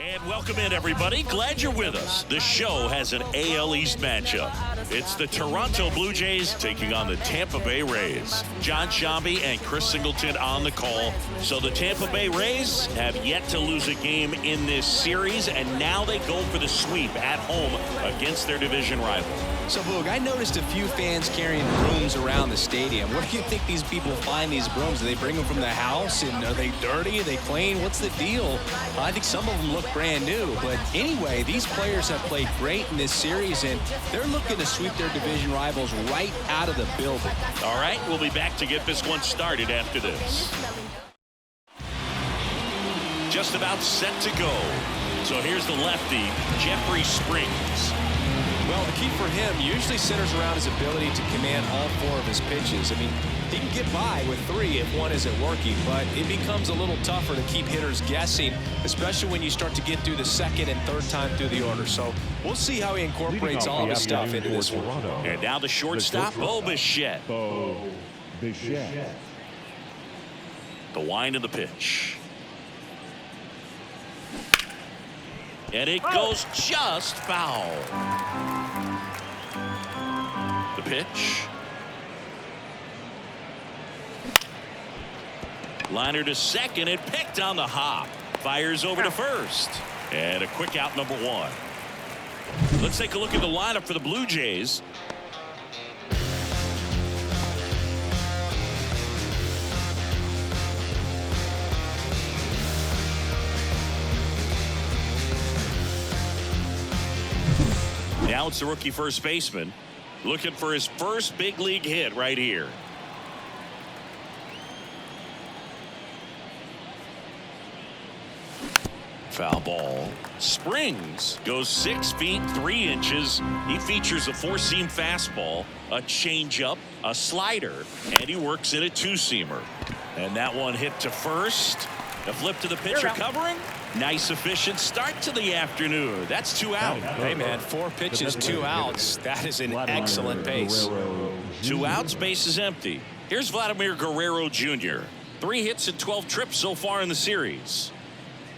And welcome in, everybody. Glad you're with us. The show has an AL East matchup. It's the Toronto Blue Jays taking on the Tampa Bay Rays. John Shambi and Chris Singleton on the call. So the Tampa Bay Rays have yet to lose a game in this series, and now they go for the sweep at home against their division rival. So, Boog, I noticed a few fans carrying brooms around the stadium. Where do you think these people find these brooms? Do they bring them from the house? And are they dirty? Are they clean? What's the deal? I think some of them look brand new. But anyway, these players have played great in this series, and they're looking to sweep their division rivals right out of the building. All right, we'll be back to get this one started after this. Just about set to go. So here's the lefty, Jeffrey Springs. Well, the key for him usually centers around his ability to command all four of his pitches. I mean, he can get by with three if one isn't working, but it becomes a little tougher to keep hitters guessing, especially when you start to get through the second and third time through the order. So we'll see how he incorporates all of his stuff into this one. And now the shortstop, Bo Bichette. The wind of the pitch. And it goes just foul. The pitch. Liner to second and picked on the hop. Fires over to first. And a quick out, number one. Let's take a look at the lineup for the Blue Jays. Now it's the rookie first baseman looking for his first big league hit right here. Foul ball. Springs goes 6 feet 3 inches. He features a four-seam fastball, a changeup, a slider, and he works in a two-seamer. And that one hit to first. A flip to the pitcher covering. Nice efficient start to the afternoon. That's 2 out. Hey, man, 4 pitches, 2 outs. That is an excellent pace. 2 outs, base is empty. Here's Vladimir Guerrero Jr. 3 hits and 12 trips so far in the series.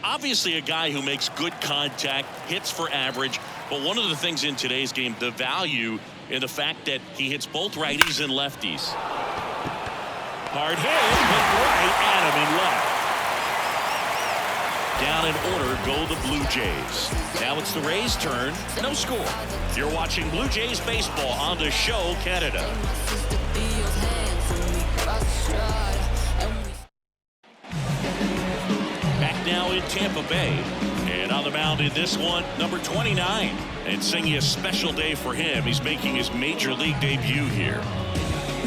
Obviously a guy who makes good contact, hits for average, but one of the things in today's game, the value in the fact that he hits both righties and lefties. Hard hit, but right at him and left. Down in order go the Blue Jays. Now it's the Rays' turn. No score. You're watching Blue Jays baseball on the show, Canada. Back now in Tampa Bay. And on the mound in this one, number 29. And singing a special day for him. He's making his major league debut here.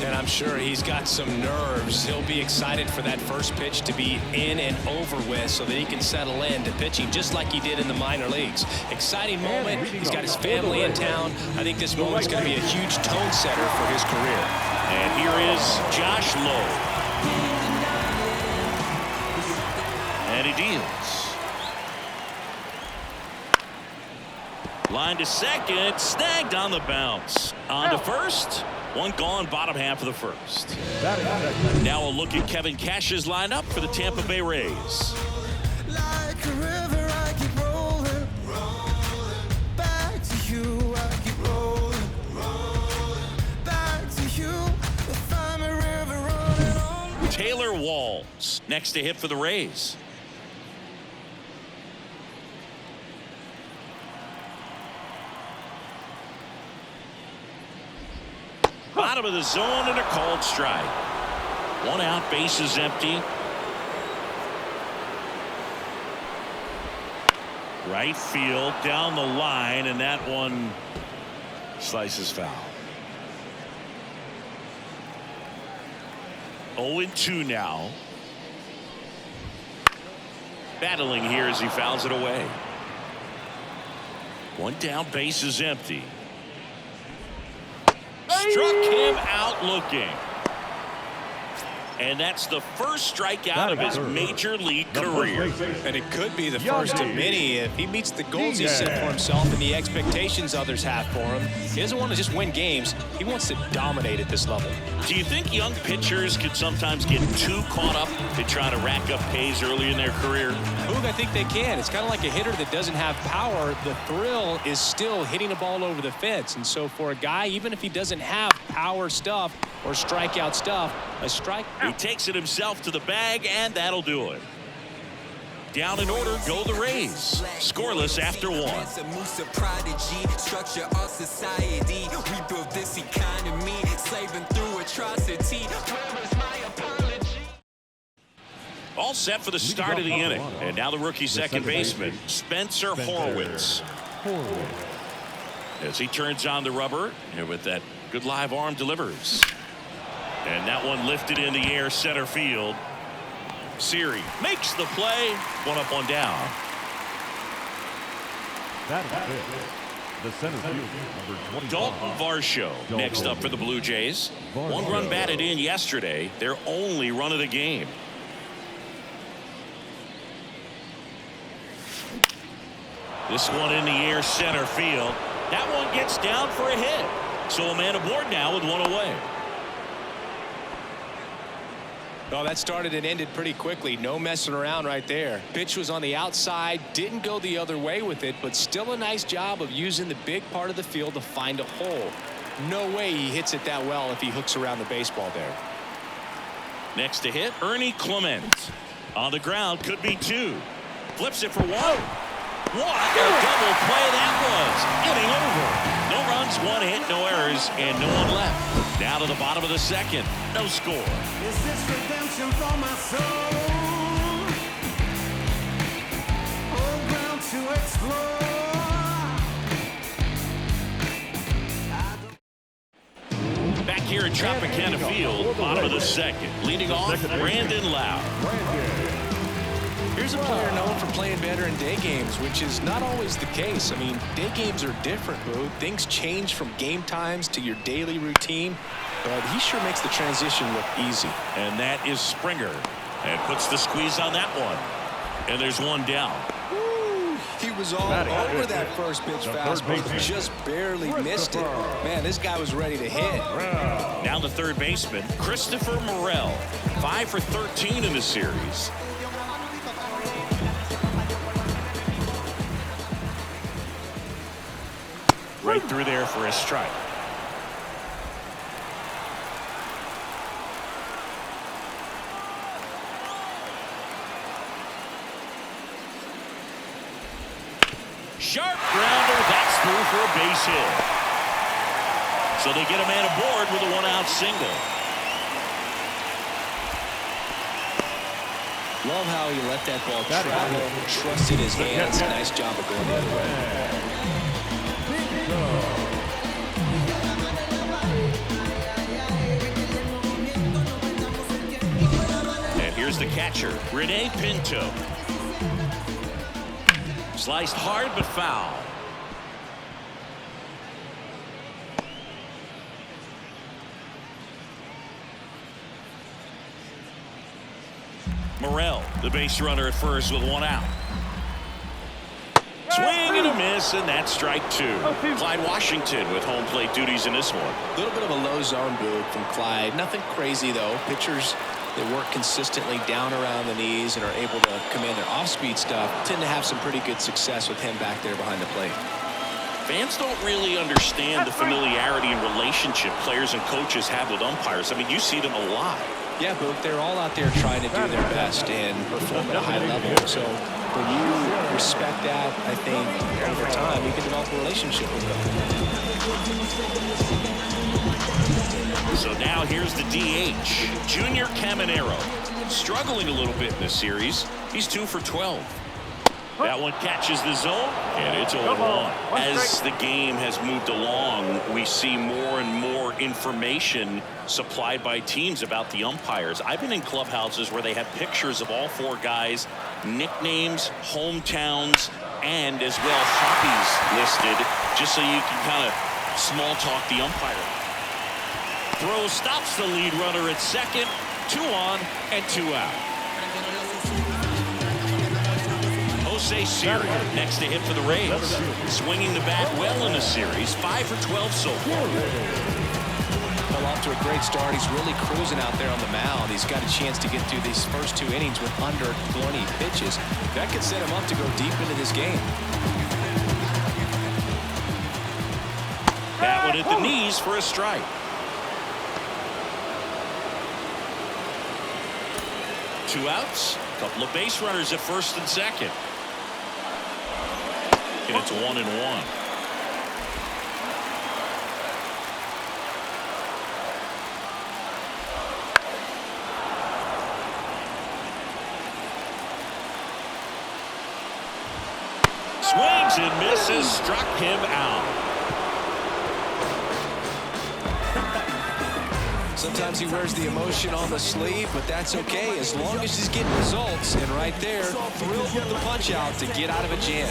And I'm sure he's got some nerves. He'll be excited for that first pitch to be in and over with so that he can settle in to pitching just like he did in the minor leagues. Exciting moment. He's got his family in town. I think this moment's going to be a huge tone setter for his career. And here is Josh Lowe. And he deals. Line to second. Snagged on the bounce. On to first. One gone, bottom half of the first. Now a look at Kevin Cash's lineup for the Tampa Bay Rays. Like a river, I keep rolling, rolling. Back to you, I keep rolling, rolling. Back to you, if I'm a river running on. Taylor Walls next to hit for the Rays. Bottom of the zone and a called strike. 1 out, base is empty. Right field down the line, and that one slices foul. 0-2 now. Battling here as he fouls it away. 1 down, base is empty. Struck him out looking. And that's the first strikeout of his major league career. And it could be the first of many if he meets the goals he set for himself and the expectations others have for him. He doesn't want to just win games. He wants to dominate at this level. Do you think young pitchers could sometimes get too caught up to try to rack up Ks early in their career? Boog, I think they can. It's kind of like a hitter that doesn't have power. The thrill is still hitting the ball over the fence. And so for a guy, even if he doesn't have power stuff or strikeout stuff, a strike. He takes it himself to the bag, and that'll do it. Down in order go the Rays. Scoreless after one. Structure our society. We built this economy, slaving through atrocity. All set for the start of the inning. And now the rookie second baseman, Spencer Horwitz. As he turns on the rubber, and with that good live arm delivers. And that one lifted in the air center field. Siri makes the play. One up, one down. That is it. The center fielder, number 25. Dalton Varsho next up for the Blue Jays. One run batted in yesterday. Their only run of the game. This one in the air center field. That one gets down for a hit. So a man aboard now with one away. Oh, that started and ended pretty quickly. No messing around right there. Pitch was on the outside, didn't go the other way with it, but still a nice job of using the big part of the field to find a hole. No way he hits it that well if he hooks around the baseball there. Next to hit, Ernie Clement. On the ground, could be two. Flips it for one. What a double play that was. Inning over. No runs, one hit, no errors, and no one left. Now to the bottom of the second. No score. Is this redemption for my soul? Old ground to explore. Back here at Tropicana Field, bottom of the second. Leading off, Brandon Lau. Here's a player known for playing better in day games, which is not always the case. I mean, day games are different, Boog. Things change from game times to your daily routine, but he sure makes the transition look easy. And that is Springer. And puts the squeeze on that one. And there's one down. Woo, he was all over that first pitch fastball, but just barely missed it. Man, this guy was ready to hit. Now the third baseman, Christopher Morel. 5 for 13 in the series. Right through there for a strike. Sharp grounder, that's through for a base hit. So they get a man aboard with a one-out single. Love how he let that ball travel, trusted his hands. Nice job of going the other way. And here's the catcher, Rene Pinto. Sliced hard but foul. Morel, the base runner at first with one out. Swing and a miss, and that's strike two. Clyde Washington with home plate duties in this one. A little bit of a low zone Boog from Clyde. Nothing crazy, though. Pitchers that work consistently down around the knees and are able to command their off-speed stuff tend to have some pretty good success with him back there behind the plate. Fans don't really understand the familiarity and relationship players and coaches have with umpires. I mean, you see them a lot. Yeah, Boog, they're all out there trying to do their best and perform at a high level. So when you respect that, I think over time you can develop a relationship with them. So now here's the DH, Junior Caminero. Struggling a little bit in this series. He's 2 for 12. That one catches the zone, and it's 0-1. As the game has moved along, we see more and more information supplied by teams about the umpires. I've been in clubhouses where they have pictures of all four guys, nicknames, hometowns, and as well hobbies listed, just so you can kind of small talk the umpire. Throw stops the lead runner at second. 2 on and 2 out. Jose Siri next to hit for the Rays. Swinging the bat well in the series. 5 for 12 so far. Well, off to a great start. He's really cruising out there on the mound. He's got a chance to get through these first 2 innings with under 20 pitches. That could set him up to go deep into this game. That one at the knees for a strike. Two outs. Couple of base runners at first and second. And it's 1-1. Swings and misses. Struck him out. Sometimes he wears the emotion on the sleeve, but that's okay as long as he's getting results. And right there, thrilled with the punch out to get out of a jam.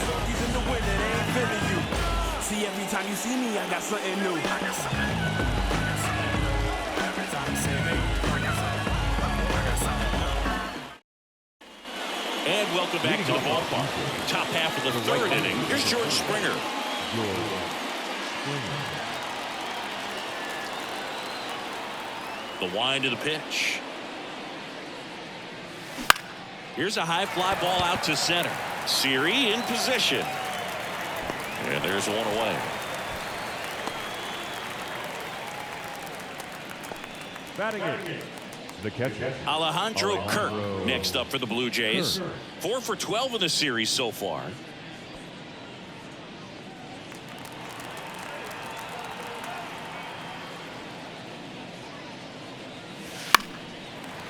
See, every time you see me, I got something new. And welcome back to the ballpark. Top half of the third inning. Here's George Springer. The wind of the pitch. Here's a high fly ball out to center. Siri in position. And there's one away. Batting it, the catcher, Alejandro Kirk next up for the Blue Jays. 4 for 12 in the series so far.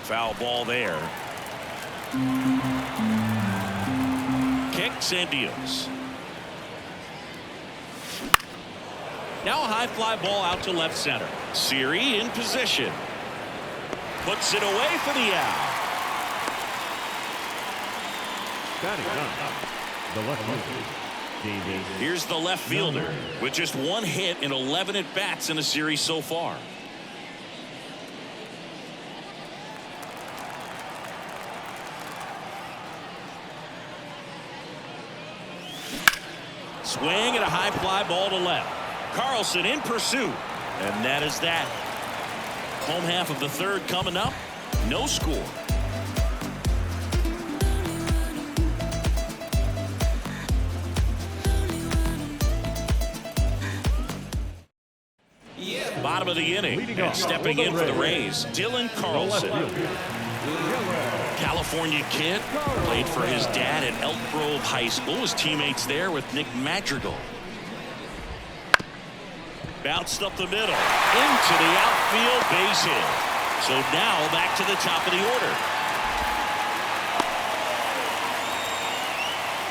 Foul ball there. Kicks and deals. Now a high fly ball out to left center. Siri in position. Puts it away for the out. batting up, the left fielder, Davis. Here's the left fielder with just 1 hit in 11 at-bats in the series so far. Swing and a high fly ball to left. Carlson in pursuit. And that is that. Home half of the third coming up. No score. Bottom of the inning. And stepping in for the Rays, Dylan Carlson. California kid, played for his dad at Elk Grove High School. His teammates there with Nick Madrigal. Bounced up the middle, into the outfield, base hit. So now back to the top of the order.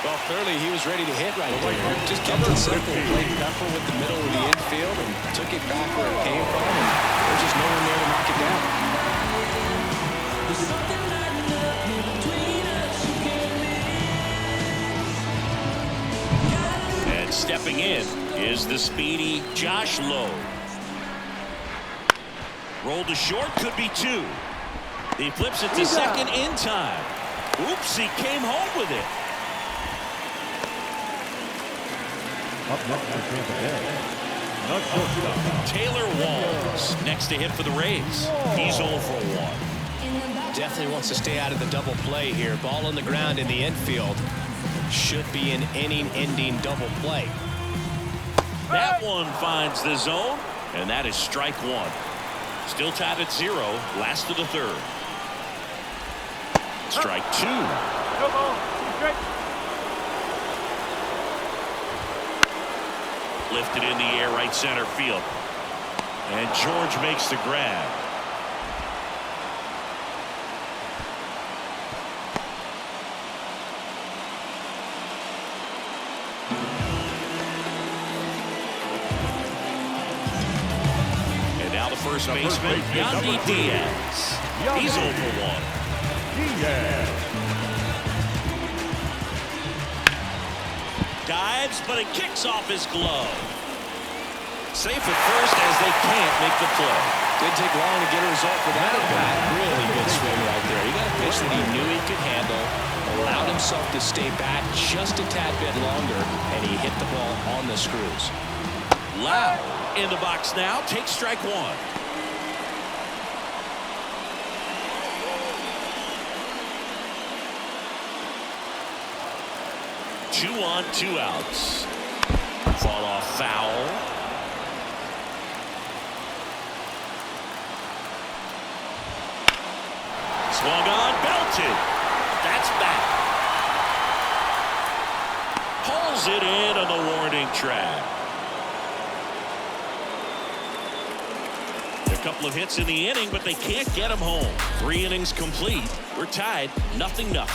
Well, clearly he was ready to hit right there. Just kept it simple, played pepper with the middle of the infield and took it back where it came from. And there's just no one there to knock it down. And stepping in is the speedy Josh Lowe. Rolled to short, could be 2. He flips it to second in time. Oops, he came home with it. Up next for Tampa Bay, the shortstop, Taylor Walls next to hit for the Rays. He's 0 for 1. Definitely wants to stay out of the double play here. Ball on the ground in the infield. Should be an inning-ending double play. That one finds the zone, and that is strike 1. Still tied at 0, last of the third. Strike 2. Lifted in the air, right center field. And George makes the grab. And now the first baseman, Yandy Diaz. He's 0 for 1. Diaz. Dives, but it kicks off his glove. Safe at first as they can't make the play. Didn't take long to get a result for that at bat. Really good swing right there. He got a pitch that he knew he could handle, allowed himself to stay back just a tad bit longer, and he hit the ball on the screws. Loud in the box now. Takes strike one. Two on, two outs. Fall off foul. Swung on, belted. That's back. Pulls it in on the warning track. A couple of hits in the inning, but they can't get him home. 3 innings complete. We're tied, 0-0.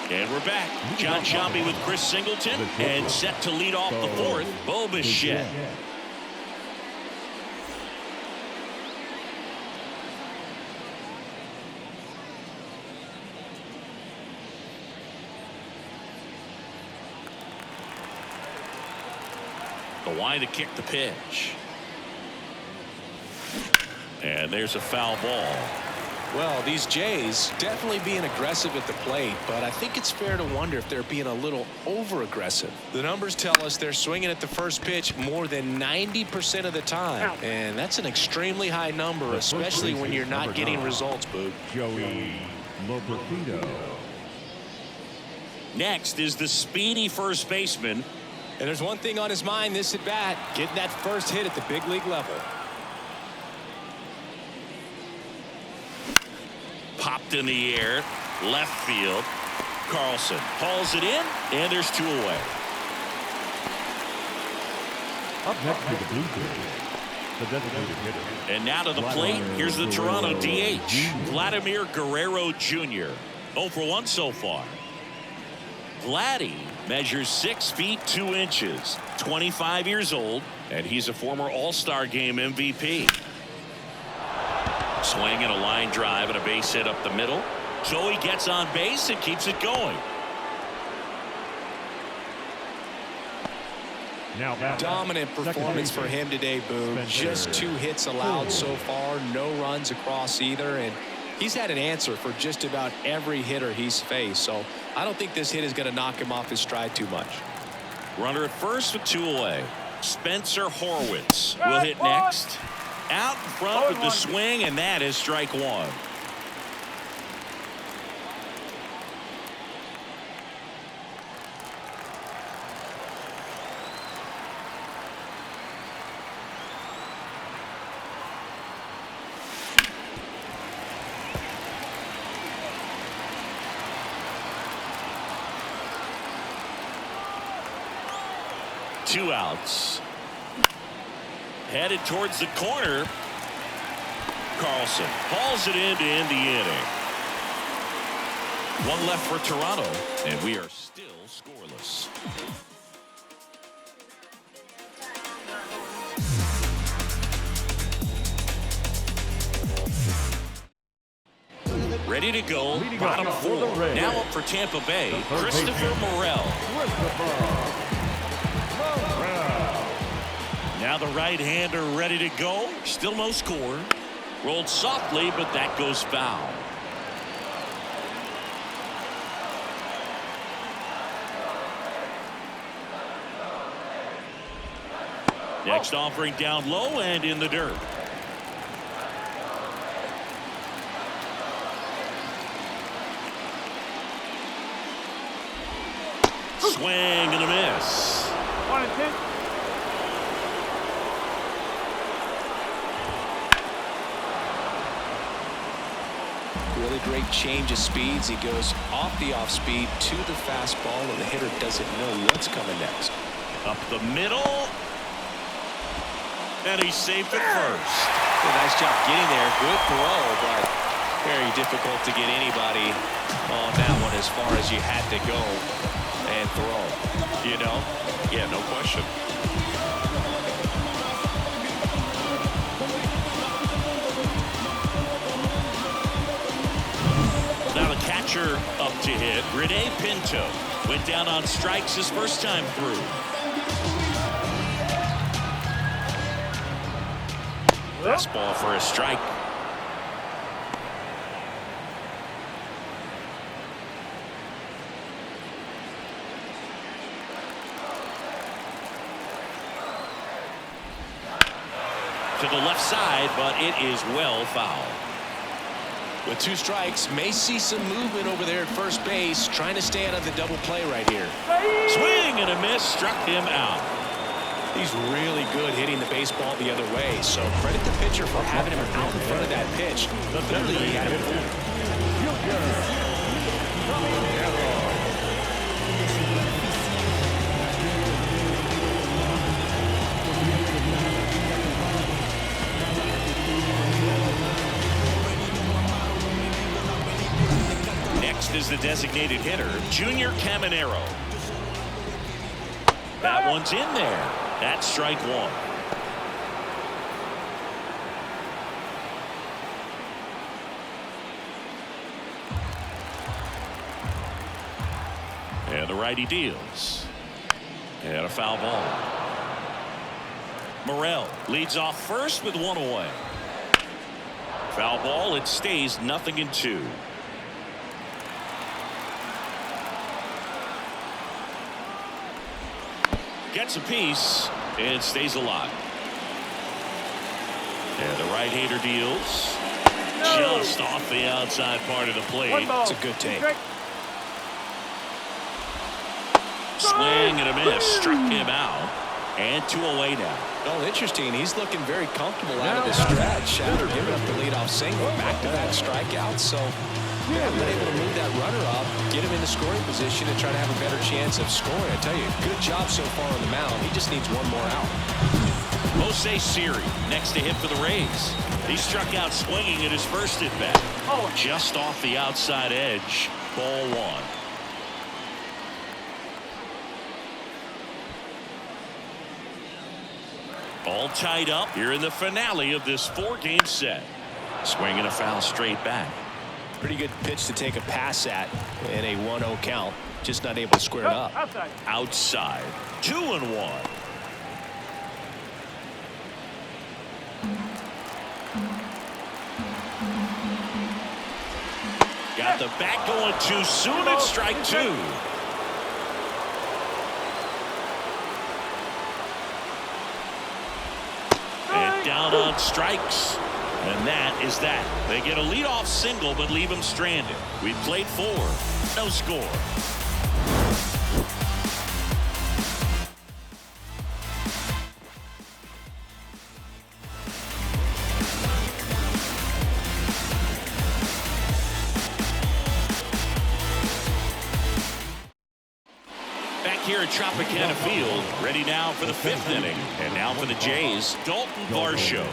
And we're back. John Shambi with Chris Singleton, and set to lead off the fourth, Bo Bichette. The line to kick the pitch. And there's a foul ball. Well, these Jays definitely being aggressive at the plate, but I think it's fair to wonder if they're being a little over-aggressive. The numbers tell us they're swinging at the first pitch more than 90% of the time, and that's an extremely high number, especially when you're not getting results, Boog. Joey Lopez. Next is the speedy first baseman. And there's one thing on his mind this at bat, getting that first hit at the big league level. Popped in the air, left field. Carlson hauls it in, and there's 2 away. Up next to the Blue Jays, the designated hitter. And now to the plate, here's the Toronto DH, Vladimir Guerrero Jr. 0 for 1 so far. Vladdy measures 6 feet 2 inches, 25 years old, and he's a former All-Star Game MVP. Swing and a line drive and a base hit up the middle. So he gets on base and keeps it going. Now dominant performance for him today, Boom. Just 2 hits allowed so far, no runs across either, and he's had an answer for just about every hitter he's faced. So I don't think this hit is going to knock him off his stride too much. Runner at first with 2 away. Spencer Horwitz will hit next. Out in front with the swing, and that is strike 1. Two outs. Headed towards the corner. Carlson hauls it in to end the inning. 1 left for Toronto, and we are still scoreless. Ready to go, bottom 4. Now up for Tampa Bay, Christopher Morel. Now the right-hander ready to go. Still no score. Rolled softly, but that goes foul. Next offering down low and in the dirt. Swing and a miss. 1-2. Really great change of speeds. He goes off the off speed to the fastball, and the hitter doesn't know what's coming next. Up the middle. And he saved it first. A nice job getting there. Good throw, but very difficult to get anybody on that one as far as you had to go and throw. You know? Yeah, no question. Now the catcher up to hit, Rene Pinto. Went down on strikes his first time through. Fastball for a strike. To the left side, but it is well fouled. With 2 strikes, may see some movement over there at first base, trying to stay out of the double play right here. Swing and a miss, struck him out. He's really good hitting the baseball the other way, so credit the pitcher for having him out in front of that pitch. Clearly he had him fooled. Next is the designated hitter, Junior Caminero. That one's in there. That's strike 1. And the righty deals. And a foul ball. Morel leads off first with 1 away. Foul ball. It stays 0-2. Gets a piece and stays alive. And the right-hander deals. Just off the outside part of the plate. It's a good take. Swing and a miss. Struck him out. And 2 away now. Well, interesting. He's looking very comfortable out of the stretch after giving up the leadoff single. Back-to-back strikeouts. So they haven't been able to move that runner up, get him in the scoring position, and try to have a better chance of scoring. I tell you, good job so far on the mound. He just needs 1 more out. Jose Siri next to hit for the Rays. He struck out swinging at his first at bat. Just off the outside edge. Ball 1. All tied up here in the finale of this 4-game set. Swing and a foul straight back. Pretty good pitch to take a pass at in a 1-0 count. Just not able to square it up. Outside. 2-1. Got the bat going too soon at strike 2. And down on strikes. And that is that. They get a leadoff single but leave him stranded. We played 4. No score. Back here at Tropicana Field, ready now for the 5th inning. And now for the Jays, Dalton Varsho.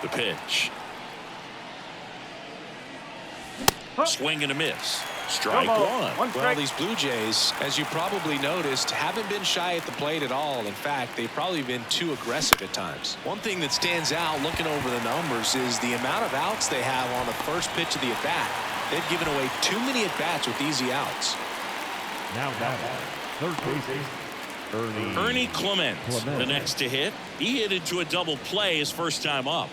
The pitch. Swing and a miss. Strike 1. Well, these Blue Jays, as you probably noticed, haven't been shy at the plate at all. In fact, they've probably been too aggressive at times. One thing that stands out looking over the numbers is the amount of outs they have on the first pitch of the at-bat. They've given away too many at-bats with easy outs. Now, third base. Ernie Clement, the next to hit. He hit into a double play his first time up.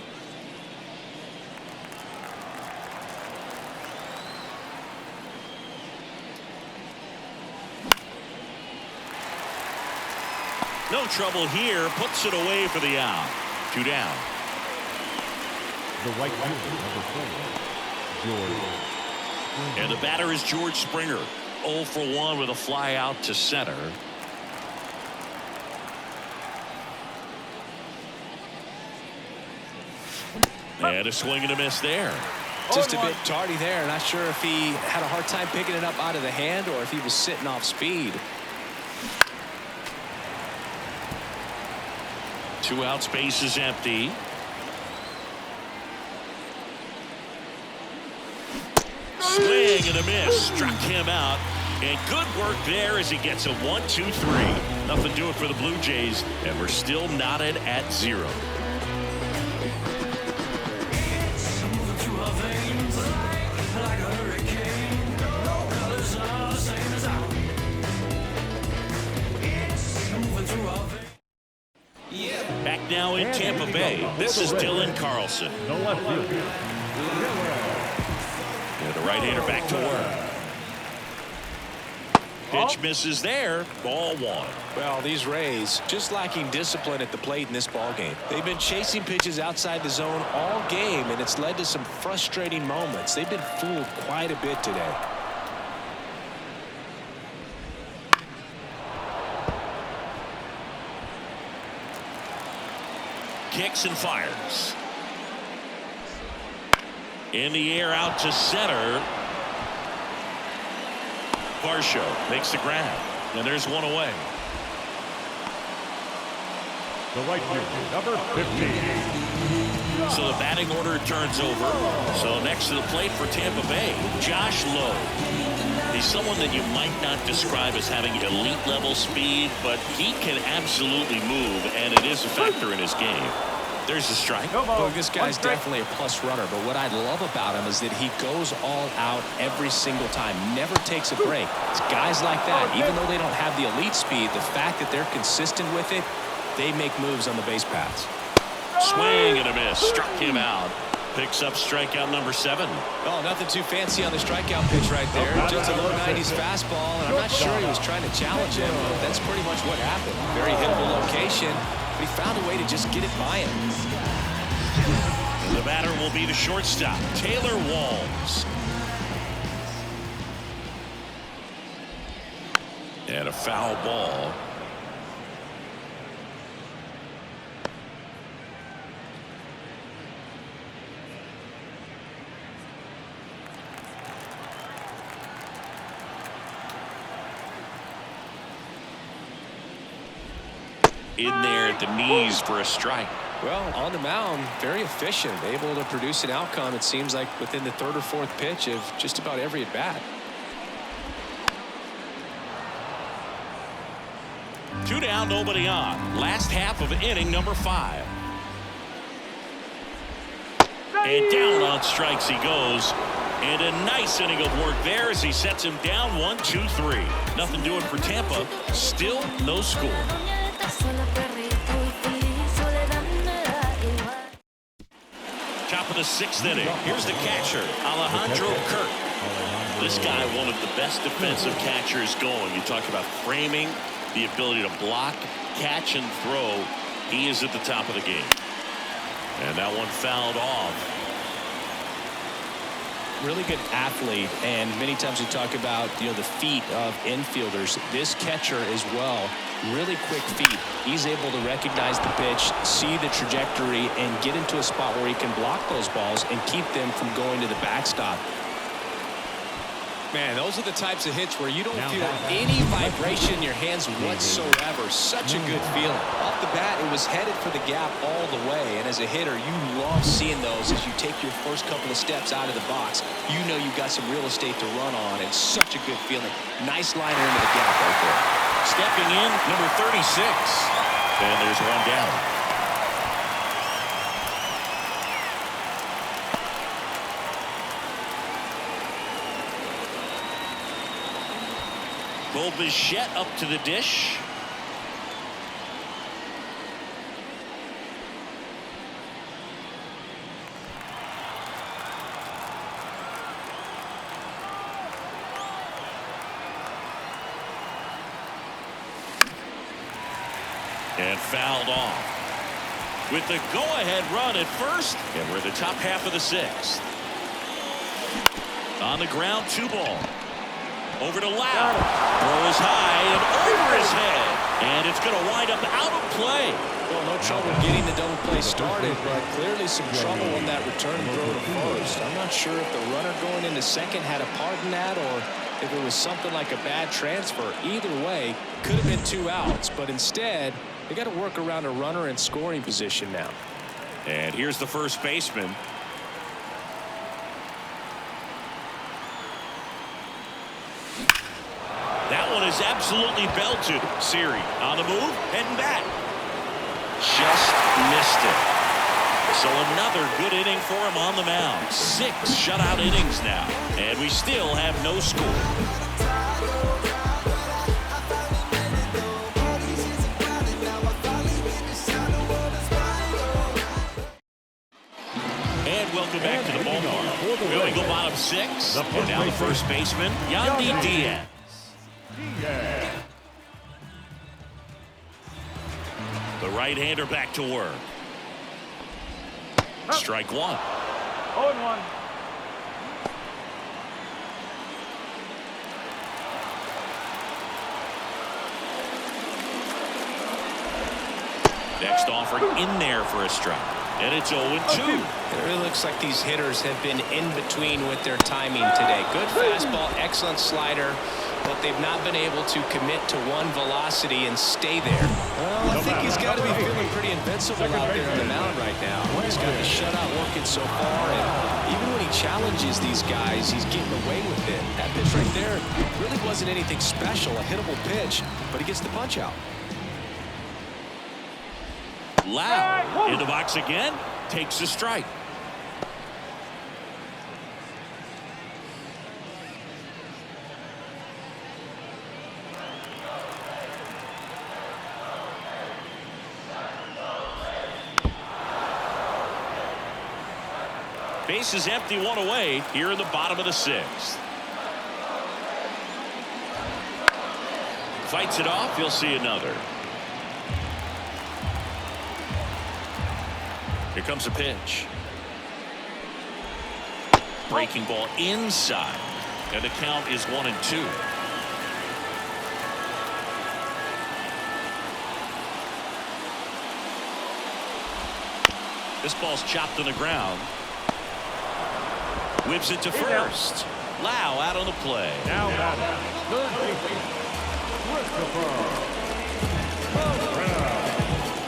No trouble here. Puts it away for the out. 2 down. The right fielder, number 4, George. And the batter is George Springer. 0 for 1 with a fly out to center. And a swing and a miss there. Just a bit tardy there. Not sure if he had a hard time picking it up out of the hand or if he was sitting off speed. 2 outs, base is empty. Swing and a miss. Struck him out. And good work there as he gets a 1-2-3. Nothing doing for the Blue Jays. And we're still knotted at 0. Back now in Tampa Bay, this is Dylan Carlson. The left fielder. Yeah, the right-hander back to work. Pitch misses there. Ball one. Well, these Rays just lacking discipline at the plate in this ball game. They've been chasing pitches outside the zone all game, and it's led to some frustrating moments. They've been fooled quite a bit today. Kicks and fires. In the air out to center. Varsho makes the grab, and there's one away. The right fielder, number 15. So the batting order turns over. So next to the plate for Tampa Bay, Josh Lowe. He's someone that you might not describe as having elite level speed, but he can absolutely move, and it is a factor in his game. There's a strike. Well, this guy's definitely a plus runner, but what I love about him is that he goes all out every single time, never takes a break. It's guys like that, even though they don't have the elite speed, the fact that they're consistent with it, they make moves on the base paths. Swing and a miss. Struck him out. Picks up strikeout number 7. Oh, nothing too fancy on the strikeout pitch right there. Just a low 90s fastball, and I'm not sure he was trying to challenge him, but that's pretty much what happened. Very hittable location, but he found a way to just get it by him. The batter will be the shortstop, Taylor Walls. And a foul ball. In there at the knees for a strike. Well, on the mound, very efficient, able to produce an outcome, it seems like, within the 3rd or 4th pitch of just about every at bat. 2 down, nobody on. Last half of inning number 5. And down on strikes he goes. And a nice inning of work there as he sets him down 1-2-3. Nothing doing for Tampa. Still no score. Top of the 6th inning. Here's the catcher, Alejandro Kirk. This guy, one of the best defensive catchers going. You talk about framing, the ability to block, catch, and throw. He is at the top of the game. And that one fouled off. Really good athlete, and many times we talk about, the feet of infielders. This catcher as well, really quick feet. He's able to recognize the pitch, see the trajectory, and get into a spot where he can block those balls and keep them from going to the backstop. Man, those are the types of hits where you don't feel any vibration in your hands whatsoever. Such a good feeling. Off the bat, it was headed for the gap all the way, and as a hitter, you love seeing those as you take your first couple of steps out of the box. You know you've got some real estate to run on, and such a good feeling. Nice liner into the gap right there. Stepping in, number 36. And there's one down. Bichette up to the dish. And fouled off. With the go-ahead run at first, and we're at the top half of the 6th. On the ground, 2 ball. Over to Lau. Throw is high and over his head. And it's going to wind up out of play. Well, no trouble getting the double play started, but clearly some trouble on that return throw to first. I'm not sure if the runner going into second had a part in that or if it was something like a bad transfer. Either way, could have been 2 outs, but instead, they got to work around a runner in scoring position now. And here's the first baseman. That one is absolutely belted. Siri on the move, heading back. Just missed it. So another good inning for him on the mound. 6 shutout innings now. And we still have no score. welcome back to the ballpark. We only go bottom 6. The And now the first baseman, Yandy Diaz. The right-hander back to work. Strike 1. 0-1. Next offering in there for a strike. And it's 0-2. It really looks like these hitters have been in between with their timing today. Good fastball, excellent slider, but they've not been able to commit to one velocity and stay there. Well, I think he's got to be feeling pretty invincible out there on the mound right now. He's got the shutout working so far, and even when he challenges these guys, he's getting away with it. That pitch right there really wasn't anything special, a hittable pitch, but he gets the punch out. Lau in the box again, takes a strike. Base is empty, 1 away here in the bottom of the 6th. Fights it off, he'll see another. Here comes a pitch. Breaking ball inside. And the count is 1-2. This ball's chopped on the ground. Whips it to first. Lau out on the play. Now batting, third baseman,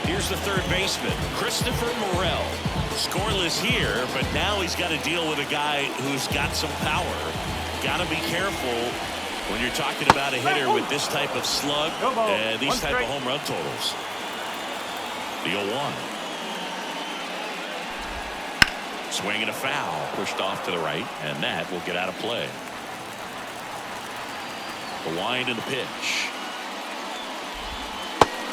Here's the third baseman, Christopher Morel. Scoreless here, but now he's got to deal with a guy who's got some power. Got to be careful when you're talking about a hitter with this type of slug and these type of home run totals. The 0-1. Swing and a foul, pushed off to the right, and that will get out of play. The wind and the pitch.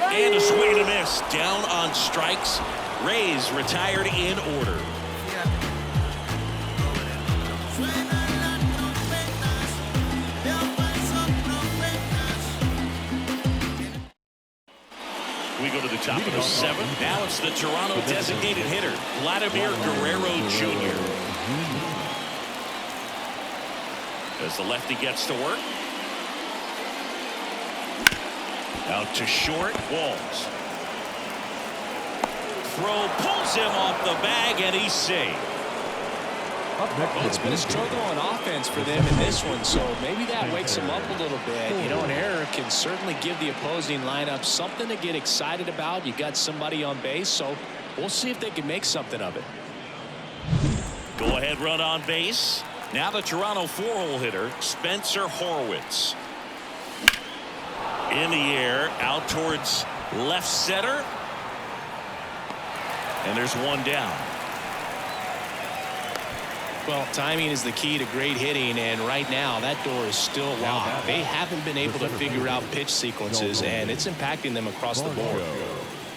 And a swing and a miss. Down on strikes. Rays retired in order. We go to the top of the 7th. Now it's the Toronto designated hitter, Vladimir Guerrero Jr. As the lefty gets to work. Out to short, Walls. Throw pulls him off the bag, and he's safe. Well, it's been a struggle on offense for them in this one, so maybe that wakes them up a little bit. You know, an error can certainly give the opposing lineup something to get excited about. You got somebody on base, so we'll see if they can make something of it. Go ahead run on base. Now the Toronto 4-hole hitter, Spencer Horwitz. In the air, out towards left center. And there's one down. Well, timing is the key to great hitting, and right now that door is still locked. They haven't been able to figure out pitch sequences, and it's impacting them across the board.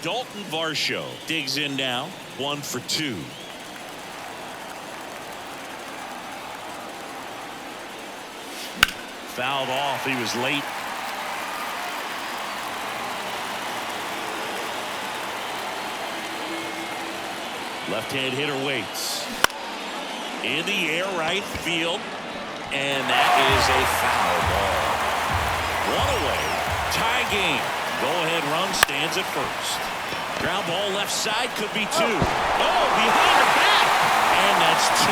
Dalton Varsho digs in now, 1 for 2. Fouled off, he was late. Left-hand hitter waits. In the air, right field. And that is a foul ball. 1 away. Tie game. Go-ahead run stands at first. Ground ball left side could be 2. Oh, behind the back. And that's 2.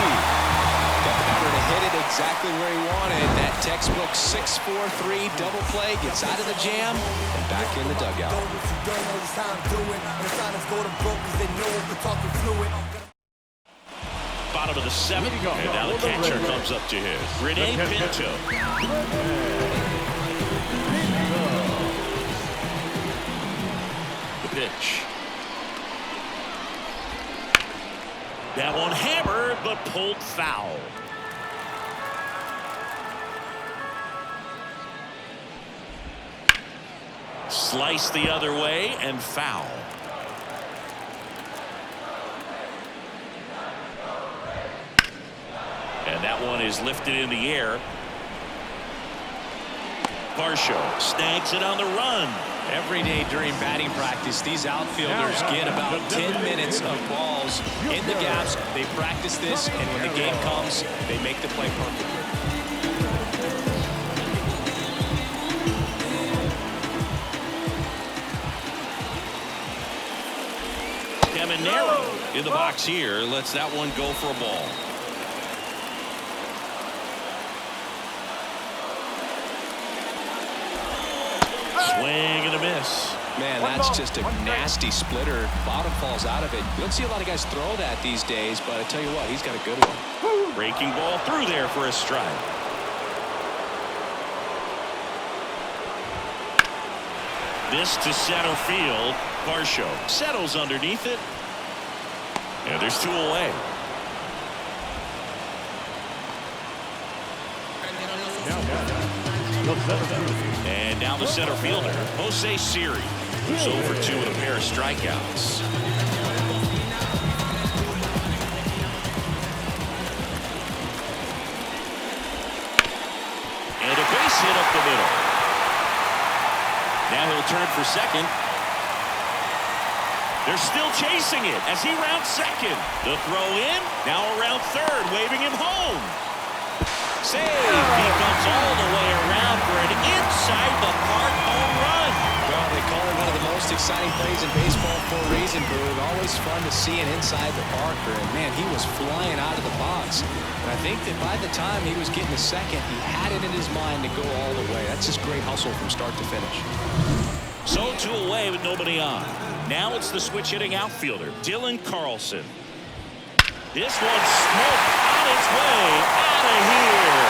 Got the batter to hit it exactly where he wanted. That textbook 6-4-3 double play gets out of the jam and back in the dugout. Bottom of the 7th, and now the catcher comes up to hit. Rene Pinto. The pitch. That one hammered, but pulled foul. Sliced the other way and foul. And that one is lifted in the air. Varsho snags it on the run. Every day during batting practice, these outfielders get about 10 minutes of balls in the gaps. They practice this, and when the game comes, they make the play perfectly. Caminero in the box here lets that one go for a ball. Swing and a miss. Man, that's just a nasty splitter. Bottom falls out of it. You don't see a lot of guys throw that these days, but I tell you what, he's got a good one. Breaking ball through there for a strike. This to center field. Varsho settles underneath it. And there's 2 away. And now the center fielder, Jose Siri, who's over 2 with a pair of strikeouts. And a base hit up the middle. Now he'll turn for second. They're still chasing it as he rounds second. The throw in, now around third, waving him home. Save. He comes all the way around for an inside-the-park home run. Well, they call it one of the most exciting plays in baseball for a reason, Boog. Always fun to see an inside-the-parker. And, man, he was flying out of the box. And I think that by the time he was getting to second, he had it in his mind to go all the way. That's just great hustle from start to finish. So 2 away with nobody on. Now it's the switch-hitting outfielder, Dylan Carlson. This one's smoked on its way out of here.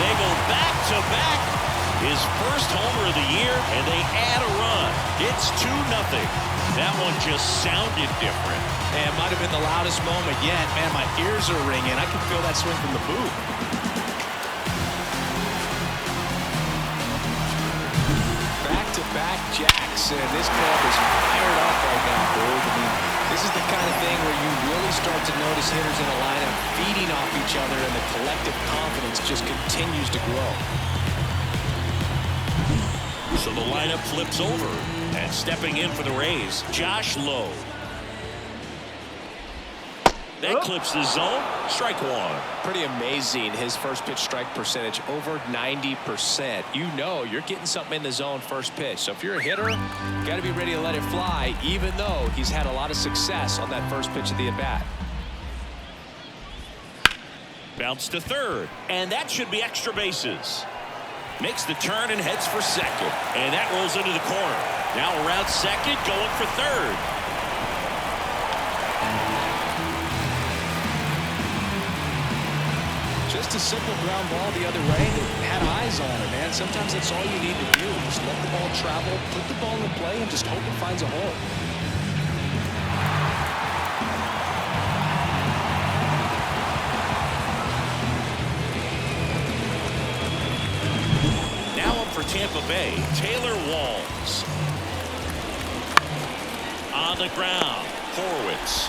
They go back-to-back. His first homer of the year, and they add a run. It's 2-0. That one just sounded different. Man, it might have been the loudest moment yet. Man, my ears are ringing. I can feel that swing from the booth. Back-to-back jacks, and this club is fired up right now, Boog. I mean, this is the kind of thing where you really start to notice hitters in a lineup feeding off each other, and the collective confidence just continues to grow. So the lineup flips over, and stepping in for the Rays, Josh Lowe. That clips the zone. Strike 1. Pretty amazing, his first pitch strike percentage, over 90%. You know you're getting something in the zone first pitch. So if you're a hitter, you got to be ready to let it fly, even though he's had a lot of success on that first pitch of the at-bat. Bounce to third, and that should be extra bases. Makes the turn and heads for second, and that rolls into the corner. Now around second, going for third. Just a simple ground ball the other way. They had eyes on it, man. Sometimes that's all you need to do. Just let the ball travel, put the ball in play, and just hope it finds a hole. Now up for Tampa Bay, Taylor Walls. On the ground, Horwitz.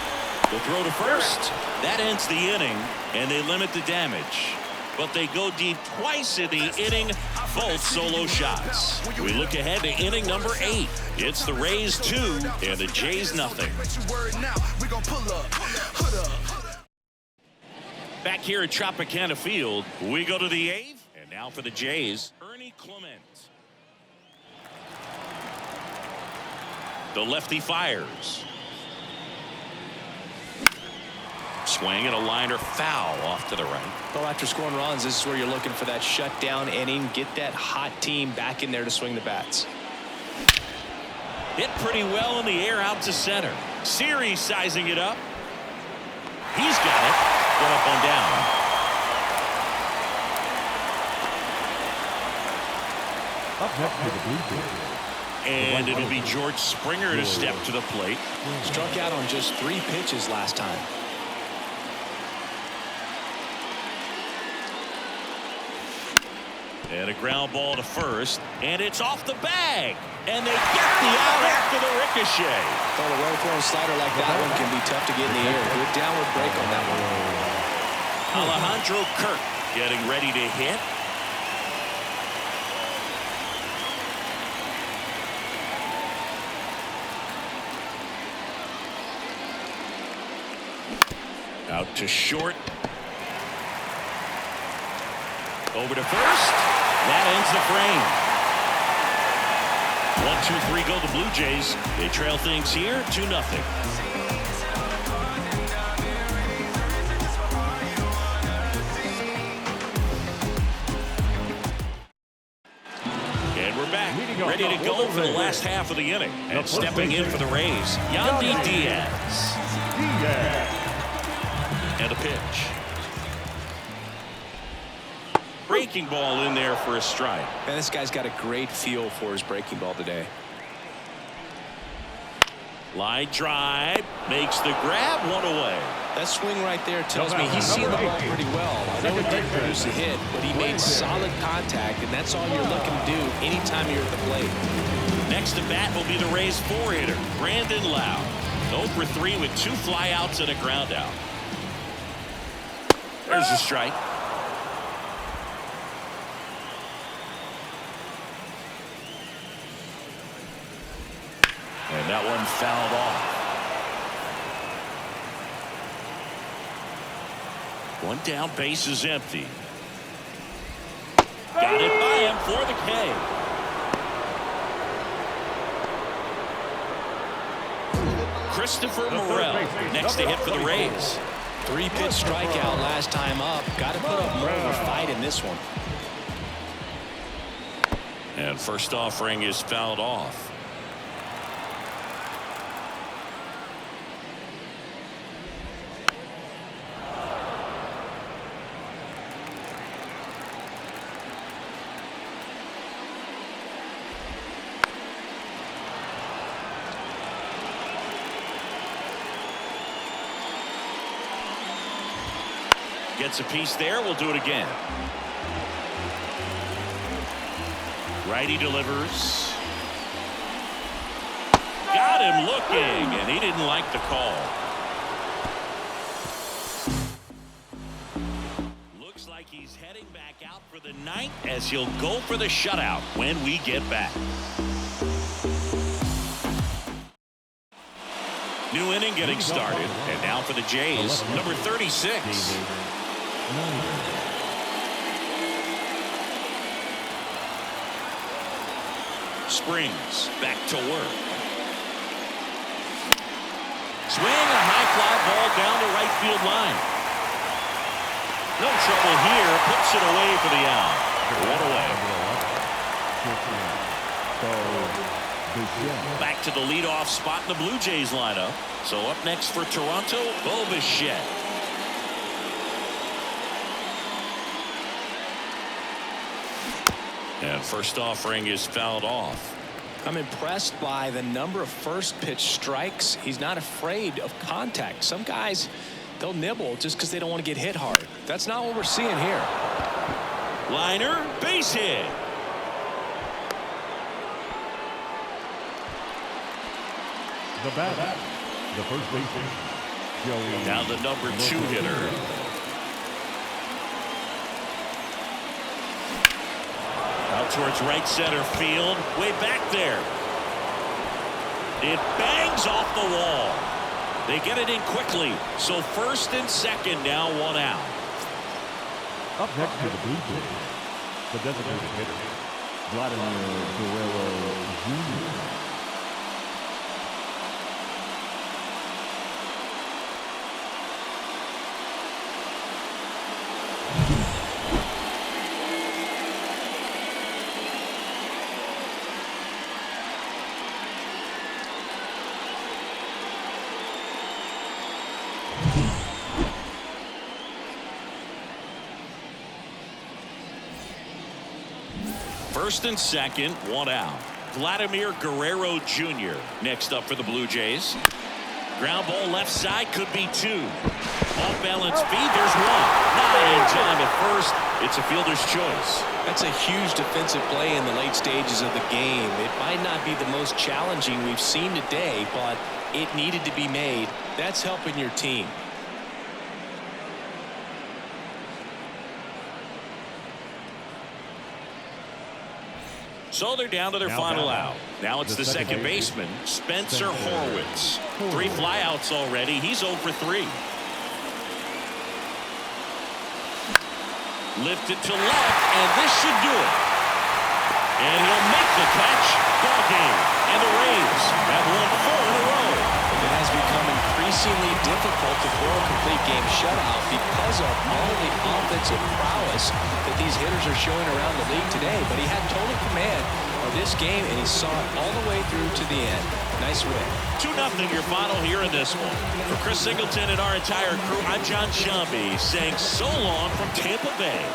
The throw to first. That ends the inning, and they limit the damage. But they go deep twice in the inning, both solo shots. We look ahead to inning number 8. It's the Rays 2 and the Jays nothing. Back here at Tropicana Field, we go to the 8th, and now for the Jays, Ernie Clement. The lefty fires. Swing and a liner foul off to the right. Well, after scoring runs, this is where you're looking for that shutdown inning. Get that hot team back in there to swing the bats. Hit pretty well in the air out to center. Siri sizing it up. He's got it. One up on down. Up next to the blue team. And it'll be George Springer to step to the plate. Struck out on just 3 pitches last time. And a ground ball to first, and it's off the bag. And they get the out after to the ricochet. Thought a well-thrown slider like that one can be tough to get in the air. Good downward break on that one. Alejandro Kirk getting ready to hit. Out to short. Over to first. That ends the frame. 1-2-3 go the Blue Jays. They trail things here 2-0. And we're back, ready to go for the last half of the inning. And stepping in for the Rays, Yandy Diaz. And a pitch. Breaking ball in there for a strike. Man, this guy's got a great feel for his breaking ball today. Line drive, makes the grab, one away. That swing right there tells me he's seeing the ball pretty well. I know it didn't produce a hit, but he made solid contact, and that's all you're looking to do anytime you're at the plate. Next at bat will be the Rays' 4-hitter, Brandon Lowe. 0 for 3 with 2 flyouts and a ground out. There's a strike. And that one fouled off. One down, base is empty. Got it by him for the K. Christopher Morel next to hit for the Rays. 3-pitch strikeout last time up. Got to put up more of a fight in this one. And first offering is fouled off. Gets a piece there. We'll do it again. Righty delivers. Got him looking, and he didn't like the call. Looks like he's heading back out for the ninth as he'll go for the shutout when we get back. New inning getting started, and now for the Jays, number 36. Springs back to work. Swing, a high fly ball down the right field line. No trouble here, puts it away for the out. One away. Back to the leadoff spot in the Blue Jays lineup. So up next for Toronto, Bo Bichette. And first offering is fouled off. I'm impressed by the number of first pitch strikes. He's not afraid of contact. Some guys, they'll nibble just because they don't want to get hit hard. That's not what we're seeing here. Liner, base hit. The bat, the first baseman, Joey. Now the number 2 hitter. Out towards right center field. Way back there. It bangs off the wall. They get it in quickly. So first and second now, 1 out. Up next to the Blue Jays, the designated hitter, Vladimir Guerrero Jr. First and second, 1 out. Vladimir Guerrero Jr. next up for the Blue Jays. Ground ball left side, could be 2. Off balance feed, there's 1. Not in time at first. It's a fielder's choice. That's a huge defensive play in the late stages of the game. It might not be the most challenging we've seen today, but it needed to be made. That's helping your team. So they're down to their final out. Now it's the second baseman, Spencer Horwitz. 3 flyouts already. He's 0 for 3. Lifted to left, and this should do it. And he'll make the catch. Ball game. And the Rays have won 4 in a row. It has become increasingly difficult to throw a complete game shutout because of all the offensive prowess that these hitters are showing around the league today. But he had total command of this game, and he saw it all the way through to the end. Nice win. 2-0 your final here in this one. For Chris Singleton and our entire crew, I'm John Shambi saying so long from Tampa Bay.